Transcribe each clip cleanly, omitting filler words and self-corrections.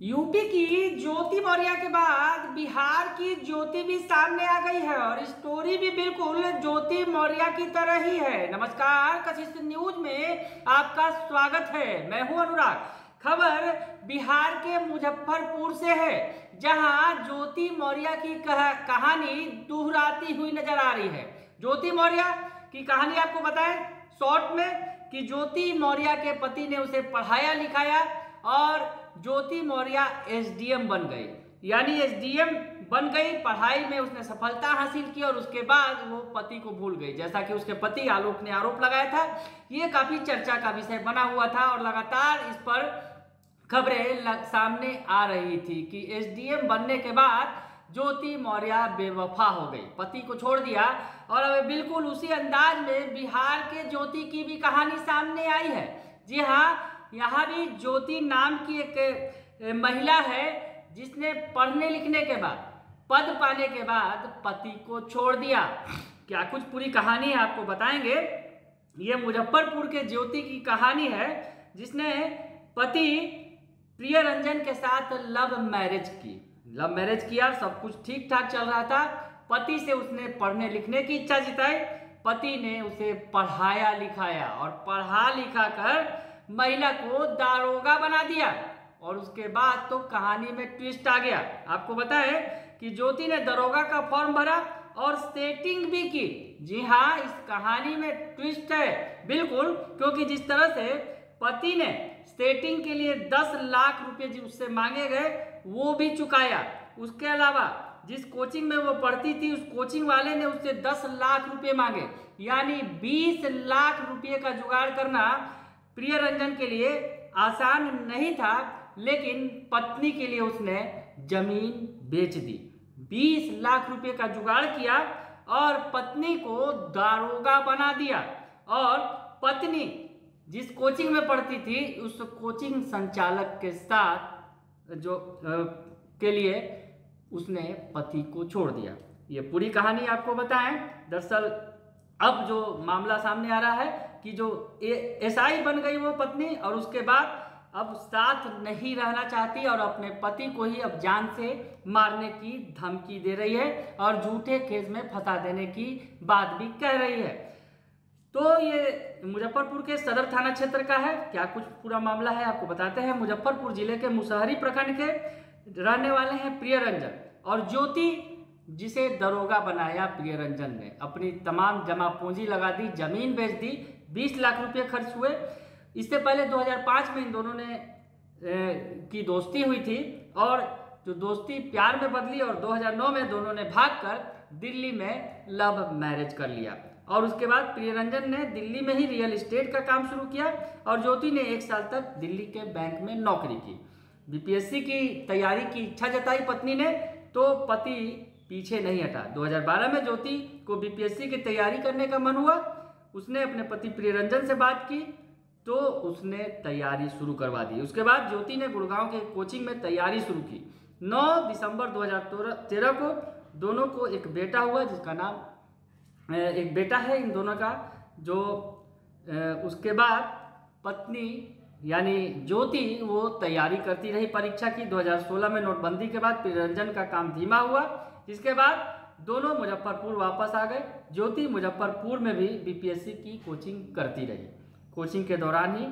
UP की ज्योति मौर्य के बाद बिहार की ज्योति भी सामने आ गई है और स्टोरी भी बिल्कुल ज्योति मौर्य की तरह ही है। नमस्कार, कशिश न्यूज में आपका स्वागत है। मैं हूं अनुराग। खबर बिहार के मुजफ्फरपुर से है, जहां ज्योति मौर्य की कहानी दोहराती हुई नजर आ रही है। ज्योति मौर्य की कहानी आपको बताएं शॉर्ट में कि ज्योति मौर्य के पति ने उसे पढ़ाया लिखाया और ज्योति मौर्य एसडीएम बन गई, यानी एसडीएम बन गई। पढ़ाई में उसने सफलता हासिल की और उसके बाद वो पति को भूल गई, जैसा कि उसके पति आलोक ने आरोप लगाया था। ये काफी चर्चा का विषय बना हुआ था और लगातार इस पर खबरें सामने आ रही थी कि एसडीएम बनने के बाद ज्योति मौर्य बेवफा हो गई, पति को छोड़ दिया। और अब बिल्कुल उसी अंदाज में बिहार के ज्योति की भी कहानी सामने आई है। जी हाँ, यहाँ भी ज्योति नाम की एक महिला है जिसने पढ़ने लिखने के बाद, पद पाने के बाद पति को छोड़ दिया। क्या कुछ पूरी कहानी है आपको बताएंगे। ये मुजफ्फरपुर के ज्योति की कहानी है, जिसने पति प्रिय रंजन के साथ लव मैरिज किया। सब कुछ ठीक ठाक चल रहा था। पति से उसने पढ़ने लिखने की इच्छा जताई। पति ने उसे पढ़ाया लिखाया और पढ़ा लिखा कर महिला को दारोगा बना दिया। और उसके बाद तो कहानी में ट्विस्ट आ गया। आपको बताएं कि ज्योति ने दारोगा का फॉर्म भरा और सेटिंग भी की। जी हाँ, इस कहानी में ट्विस्ट है बिल्कुल, क्योंकि जिस तरह से पति ने सेटिंग के लिए 10 लाख रुपए जो उससे मांगे गए वो भी चुकाया। उसके अलावा जिस कोचिंग में वो पढ़ती थी उस कोचिंग वाले ने उससे 10 लाख रुपए मांगे, यानी 20 लाख रुपए का जुगाड़ करना प्रिय रंजन के लिए आसान नहीं था। लेकिन पत्नी के लिए उसने जमीन बेच दी, 20 लाख रुपए का जुगाड़ किया और पत्नी को दारोगा बना दिया। और पत्नी जिस कोचिंग में पढ़ती थी उस कोचिंग संचालक के साथ के लिए उसने पति को छोड़ दिया। ये पूरी कहानी आपको बताएं। दरअसल अब जो मामला सामने आ रहा है कि जो एसआई बन गई वो पत्नी और उसके बाद अब साथ नहीं रहना चाहती और अपने पति को ही अब जान से मारने की धमकी दे रही है और झूठे केस में फंसा देने की बात भी कह रही है। तो ये मुजफ्फरपुर के सदर थाना क्षेत्र का है। क्या कुछ पूरा मामला है आपको बताते हैं। मुजफ्फरपुर जिले के मुसहरी प्रखंड के रहने वाले हैं प्रिय रंजन और ज्योति, जिसे दरोगा बनाया प्रिय रंजन ने। अपनी तमाम जमा पूंजी लगा दी, जमीन बेच दी, 20 लाख रुपए खर्च हुए। इससे पहले 2005 में इन दोनों ने की दोस्ती हुई थी और जो दोस्ती प्यार में बदली और 2009 में दोनों ने भागकर दिल्ली में लव मैरिज कर लिया। और उसके बाद प्रिय रंजन ने दिल्ली में ही रियल एस्टेट का काम शुरू किया और ज्योति ने 1 साल तक दिल्ली के बैंक में नौकरी की। बीपीएससी की तैयारी की इच्छा जताई पत्नी ने, तो पति पीछे नहीं हटा। 2012 में ज्योति को बीपीएससी की तैयारी करने का मन हुआ। उसने अपने पति प्रिय रंजन से बात की तो उसने तैयारी शुरू करवा दी। उसके बाद ज्योति ने गुड़गांव के कोचिंग में तैयारी शुरू की। 9 दिसंबर 2013 को दोनों को एक बेटा हुआ, जिसका नाम एक बेटा है इन दोनों का। जो उसके बाद पत्नी यानी ज्योति वो तैयारी करती रही परीक्षा की। 2016 में नोटबंदी के बाद प्रिय रंजन का काम धीमा हुआ। इसके बाद दोनों मुजफ्फरपुर वापस आ गए। ज्योति मुजफ्फरपुर में भी बीपीएससी की कोचिंग करती रही। कोचिंग के दौरान ही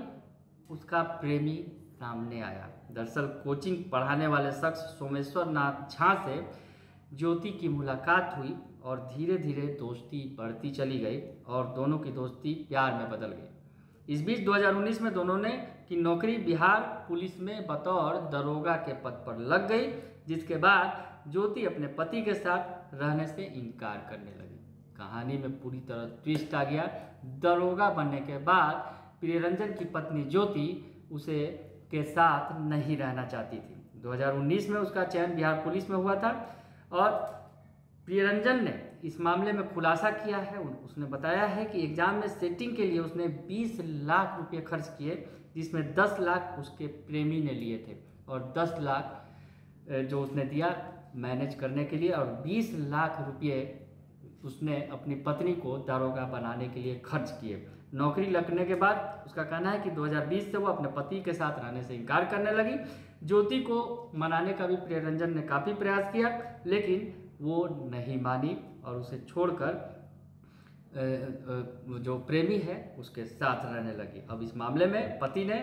उसका प्रेमी सामने आया। दरअसल कोचिंग पढ़ाने वाले शख्स सोमेश्वर नाथ झा से ज्योति की मुलाकात हुई और धीरे धीरे दोस्ती बढ़ती चली गई और दोनों की दोस्ती प्यार में बदल गई। इस बीच 2019 में दोनों ने की नौकरी बिहार पुलिस में बतौर दरोगा के पद पर लग गई, जिसके बाद ज्योति अपने पति के साथ रहने से इनकार करने लगी। कहानी में पूरी तरह ट्विस्ट आ गया। दरोगा बनने के बाद प्रिय रंजन की पत्नी ज्योति उसे के साथ नहीं रहना चाहती थी। 2019 में उसका चयन बिहार पुलिस में हुआ था और प्रिय रंजन ने इस मामले में खुलासा किया है। उसने बताया है कि एग्जाम में सेटिंग के लिए उसने 20 लाख रुपए खर्च किए, जिसमें 10 लाख उसके प्रेमी ने लिए थे और 10 लाख जो उसने दिया मैनेज करने के लिए और 20 लाख रुपए उसने अपनी पत्नी को दारोगा बनाने के लिए खर्च किए। नौकरी लगने के बाद उसका कहना है कि 2020 से वो अपने पति के साथ रहने से इनकार करने लगी। ज्योति को मनाने का भी प्रियरंजन ने काफ़ी प्रयास किया, लेकिन वो नहीं मानी और उसे छोड़कर जो प्रेमी है उसके साथ रहने लगी। अब इस मामले में पति ने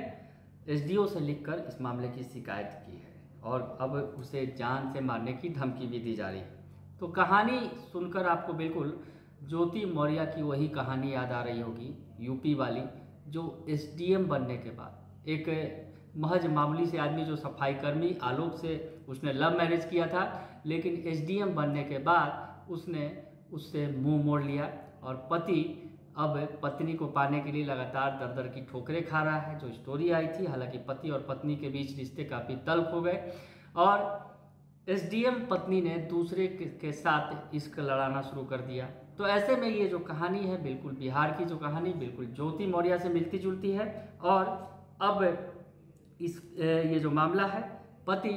एसडीओ से लिखकर इस मामले की शिकायत की है और अब उसे जान से मारने की धमकी भी दी जा रही है। तो कहानी सुनकर आपको बिल्कुल ज्योति मौर्य की वही कहानी याद आ रही होगी, यूपी वाली, जो एसडीएम बनने के बाद एक महज मामूली से आदमी जो सफाई कर्मी आलोक से उसने लव मैरिज किया था, लेकिन एसडीएम बनने के बाद उसने उससे मुंह मोड़ लिया और पति अब पत्नी को पाने के लिए लगातार दर दर की ठोकरें खा रहा है, जो स्टोरी आई थी। हालांकि पति और पत्नी के बीच रिश्ते काफ़ी तल्ख हो गए और एसडीएम पत्नी ने दूसरे के साथ इश्क लड़ाना शुरू कर दिया। तो ऐसे में ये जो कहानी है, बिल्कुल बिहार की जो कहानी बिल्कुल ज्योति मौर्य से मिलती जुलती है। और अब ये जो मामला है, पति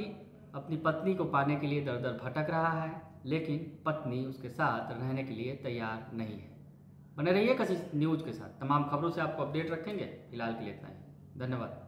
अपनी पत्नी को पाने के लिए दर दर भटक रहा है, लेकिन पत्नी उसके साथ रहने के लिए तैयार नहीं है। बने रहिए कशिश न्यूज़ के साथ, तमाम खबरों से आपको अपडेट रखेंगे। फिलहाल के लिए इतना ही, धन्यवाद।